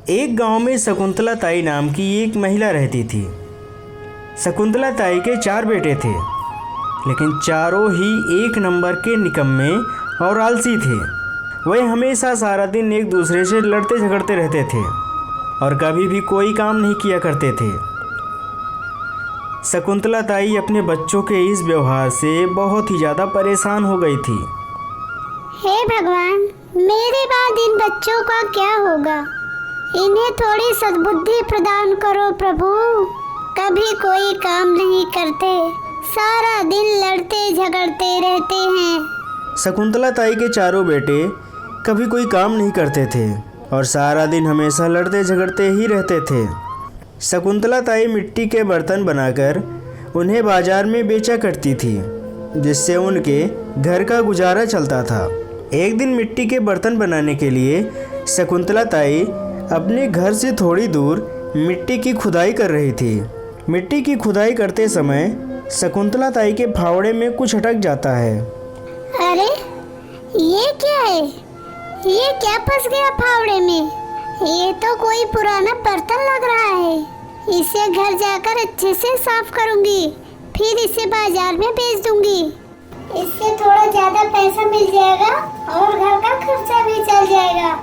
एक गांव में शकुंतला ताई नाम की एक महिला रहती थी। शकुंतला ताई के 4 बेटे थे, लेकिन चारों ही एक नंबर के निकम्मे और आलसी थे। वे हमेशा सारा दिन एक दूसरे से लड़ते झगड़ते रहते थे और कभी भी कोई काम नहीं किया करते थे। शकुंतला ताई अपने बच्चों के इस व्यवहार से बहुत ही ज़्यादा परेशान हो गई थी। हे भगवान, मेरे बाद इन बच्चों का क्या होगा? इन्हें थोड़ी सद्बुद्धि प्रदान करो प्रभु। कभी कोई काम नहीं करते, सारा दिन लड़ते झगड़ते रहते हैं। शकुंतला ताई के चारों बेटे कभी कोई काम नहीं करते थे और सारा दिन हमेशा लड़ते झगड़ते ही रहते थे। शकुंतला ताई मिट्टी के बर्तन बनाकर उन्हें बाजार में बेचा करती थी, जिससे उनके घर का गुजारा चलता था। एक दिन मिट्टी के बर्तन बनाने के लिए शकुंतला ताई अपने घर से थोड़ी दूर मिट्टी की खुदाई कर रही थी। मिट्टी की खुदाई करते समय शकुंतला ताई के फावड़े में कुछ अटक जाता है। अरे ये क्या है? ये क्या फंस गया फावड़े में? ये तो कोई पुराना बर्तन लग रहा है। इसे घर जाकर अच्छे से साफ करूंगी, फिर इसे बाजार में बेच दूंगी। इससे थोड़ा ज्यादा पैसा मिल जाएगा और घर का खर्चा भी चल जाएगा।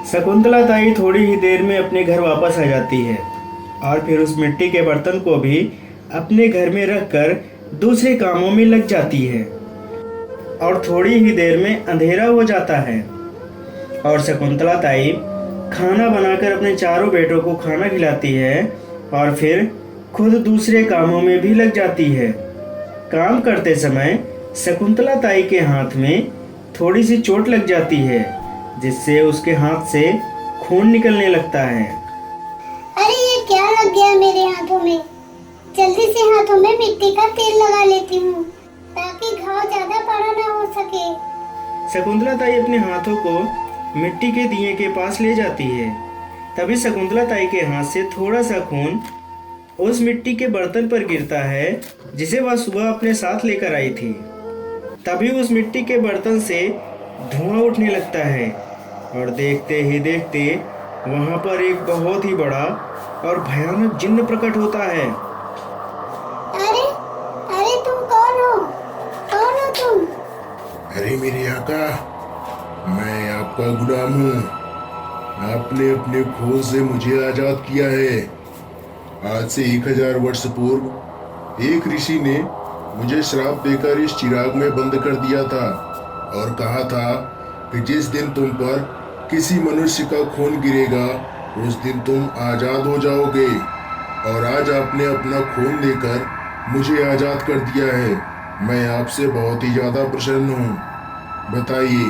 शकुंतला ताई थोड़ी ही देर में अपने घर वापस आ जाती है और फिर उस मिट्टी के बर्तन को भी अपने घर में रखकर दूसरे कामों में लग जाती है और थोड़ी ही देर में अंधेरा हो जाता है और शकुंतला ताई खाना बनाकर अपने चारों बेटों को खाना खिलाती है और फिर खुद दूसरे कामों में भी लग जाती है। काम करते समय शकुंतला ताई के हाथ में थोड़ी सी चोट लग जाती है, जिससे उसके हाथ से खून निकलने लगता है। अरे ये क्या लग गया मेरे हाथों में? जल्दी से हाथों में मिट्टी का तेल लगा लेती हूँ ताकि घाव ज्यादा बड़ा ना हो सके। शकुंतला ताई अपने हाथों को मिट्टी के दिए के पास ले जाती है। तभी शकुंतला ताई के हाथ से थोड़ा सा खून उस मिट्टी के बर्तन पर गिरता है, जिसे वह सुबह अपने साथ लेकर आई थी। तभी उस मिट्टी के बर्तन से धुआं उठने लगता है और देखते ही देखते वहां पर एक बहुत ही बड़ा और भयानक जिन्न प्रकट होता है। अरे अरे तुम कौन हो? कौन हो तुम? अरे मेरे आका, मैं आपका गुलाम हूँ। आपने अपने खोज से मुझे आजाद किया है। आज से 1000 वर्ष पूर्व एक ऋषि ने मुझे श्राप देकर इस चिराग में बंद कर दिया था और कहा था कि जिस दिन तुम पर किसी मनुष्य का खून गिरेगा उस दिन तुम आजाद हो जाओगे। और आज आपने अपना खून देकर मुझे आजाद कर दिया है। मैं आपसे बहुत ही ज्यादा प्रसन्न हूँ। बताइए,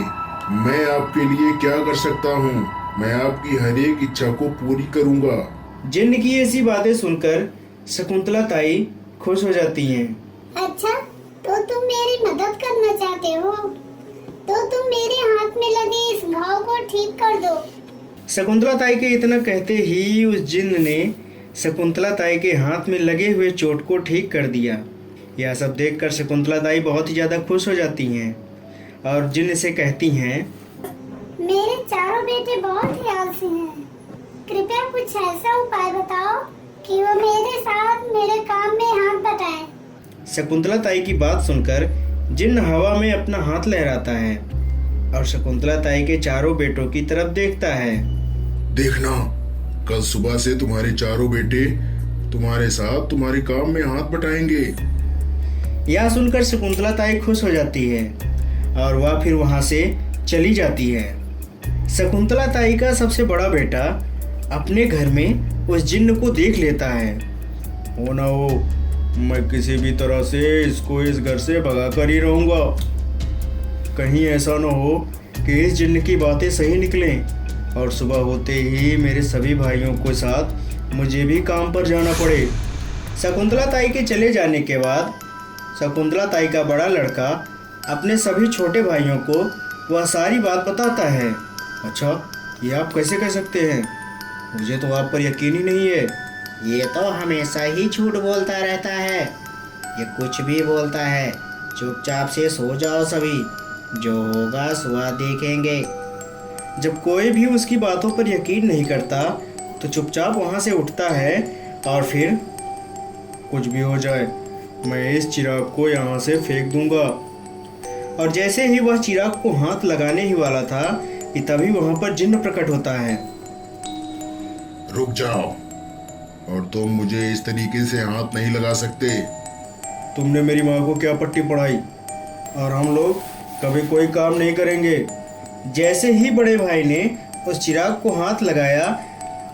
मैं आपके लिए क्या कर सकता हूँ? मैं आपकी हर एक इच्छा को पूरी करूँगा। जिन्न की ऐसी बातें सुनकर शकुंतला ताई खुश हो जाती हैं। अच्छा, तो तुम मेरी मदद करना चाहते हो? तो तुम मेरे हाथ में लगे इस घाव को ठीक कर दो। शकुंतला ताई के इतना कहते ही उस जिन्न ने शकुंतला ताई के हाथ में लगे हुए चोट को ठीक कर दिया। यह सब देखकर शकुंतला ताई बहुत ही ज्यादा खुश हो जाती हैं और जिन्न से कहती हैं, मेरे चारों बेटे बहुत ही आलसी हैं। कृपया कुछ ऐसा उपाय बताओ कि वो मेरे साथ मेरे काम में हाथ बटाएं। शकुंतला ताई की बात सुनकर जिन्न हवा में अपना हाथ लहराता है और शकुंतला ताई के चारों बेटों की तरफ देखता है। देखना, कल सुबह से तुम्हारे चारों बेटे तुम्हारे साथ तुम्हारे काम में हाथ बटाएंगे। यह सुनकर शकुंतला ताई खुश हो जाती है और वह फिर वहां से चली जाती है। शकुंतला ताई का सबसे बड़ा बेटा अपने घर में उस जिन्न को देख लेता है। हो ना हो, मैं किसी भी तरह से इसको इस घर से भगा कर ही रहूंगा। कहीं ऐसा ना हो कि इस जिन्न की बातें सही निकलें और सुबह होते ही मेरे सभी भाइयों के साथ मुझे भी काम पर जाना पड़े। शकुंतला ताई के चले जाने के बाद शकुंतला ताई का बड़ा लड़का अपने सभी छोटे भाइयों को वह सारी बात बताता है। अच्छा, ये आप कैसे कह सकते हैं? मुझे तो आप पर यकीन ही नहीं है। ये तो हमेशा ही झूठ बोलता रहता है। ये कुछ भी बोलता है। चुपचाप से सो जाओ सभी, जो होगा सुबह देखेंगे। जब कोई भी उसकी बातों पर यकीन नहीं करता तो चुपचाप वहाँ से उठता है और फिर कुछ भी हो जाए मैं इस चिराग को यहाँ से फेंक दूंगा। और जैसे ही वह चिराग को हाथ लगाने ही वाला था कि तभी वहाँ पर जिन्न प्रकट होता है। रुक जाओ, और तुम मुझे इस तरीके से हाथ नहीं लगा सकते। तुमने मेरी माँ को क्या पट्टी पढ़ाई, और हम लोग कभी कोई काम नहीं करेंगे। जैसे ही बड़े भाई ने उस चिराग को हाथ लगाया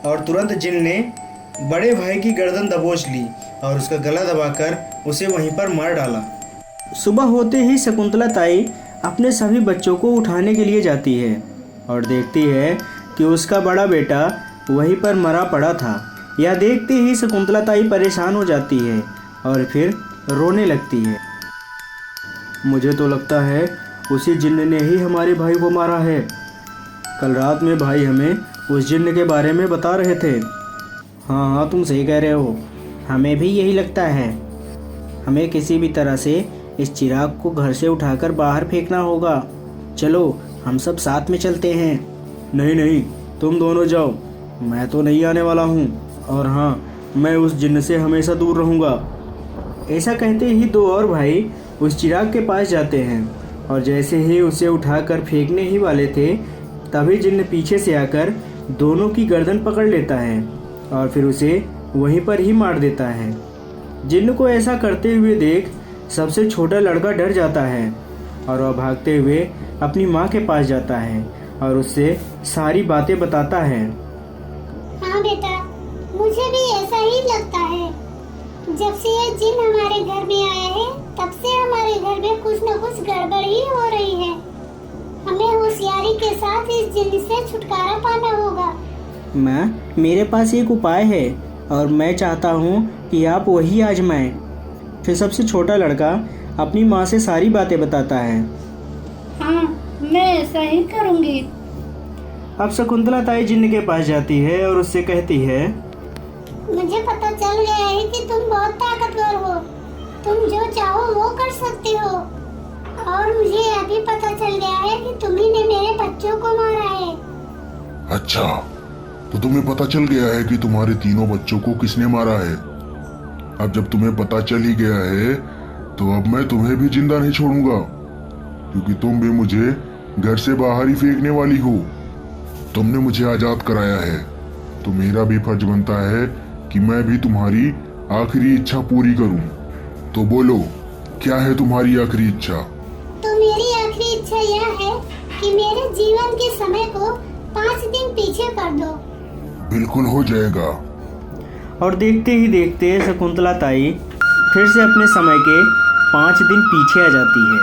और तुरंत जिन ने बड़े भाई की गर्दन दबोच ली और उसका गला दबाकर उसे वहीं पर मार डाला। सुबह होते ही शकुंतला ताई अपने सभी बच्चों को उठाने के लिए जाती है और देखती है कि उसका बड़ा बेटा वहीं पर मरा पड़ा था। यह देखते ही शकुंतला ताई परेशान हो जाती है और फिर रोने लगती है। मुझे तो लगता है उसी जिन्न ने ही हमारे भाई को मारा है। कल रात में भाई हमें उस जिन्न के बारे में बता रहे थे। हाँ, तुम सही कह रहे हो। हमें भी यही लगता है। हमें किसी भी तरह से इस चिराग को घर से उठाकर बाहर फेंकना होगा। चलो हम सब साथ में चलते हैं। नहीं नहीं, तुम दोनों जाओ, मैं तो नहीं आने वाला हूँ। और हाँ, मैं उस जिन्न से हमेशा दूर रहूँगा। ऐसा कहते ही दो और भाई उस चिराग के पास जाते हैं और जैसे ही उसे उठाकर फेंकने ही वाले थे तभी जिन्न पीछे से आकर दोनों की गर्दन पकड़ लेता है और फिर उसे वहीं पर ही मार देता है। जिन्न को ऐसा करते हुए देख सबसे छोटा लड़का डर जाता है और वह भागते हुए अपनी माँ के पास जाता है और उससे सारी बातें बताता है। हाँ बेटा, मुझे भी ऐसा ही लगता है। जब से ये जिन हमारे घर में आया है तब से हमारे घर में कुछ न कुछ गड़बड़ ही हो रही है। हमें होशियारी के साथ इस जिन से छुटकारा पाना होगा। माँ, मेरे पास एक उपाय है और मैं चाहता हूँ कि आप वही आजमाएं। फिर सबसे छोटा लड़का अपनी माँ से सारी बातें बताता है। हाँ, मैं ऐसा ही करूँगी। अब शकुंतला ताई जिन्न के पास जाती है और उससे कहती है, मुझे पता चल गया है कि तुम बहुत ताकतवर हो। तुम जो चाहो वो कर सकते हो। और मुझे यह भी पता चल गया है कि तुम्ही ने मेरे बच्चों को मारा है। अच्छा, तो तुम्हें पता चल गया है कि तुम्हारे तीनों बच्चों को किसने मारा है। अब जब तुम्हें पता चल ही गया है तो अब मैं तुम्हें भी जिंदा नहीं छोड़ूंगा, क्योंकि तुम भी मुझे घर से बाहर ही फेंकने वाली हो। तुमने मुझे आजाद कराया है तो मेरा भी फर्ज बनता है कि मैं भी तुम्हारी आखिरी इच्छा पूरी करूं। तो बोलो, क्या है तुम्हारी आखिरी इच्छा? तो मेरी आखिरी इच्छा यह है कि मेरे जीवन के समय को 5 दिन पीछे कर दो। बिल्कुल हो जाएगा। और देखते ही देखते शकुंतला ताई फिर से अपने समय के 5 दिन पीछे आ जाती है।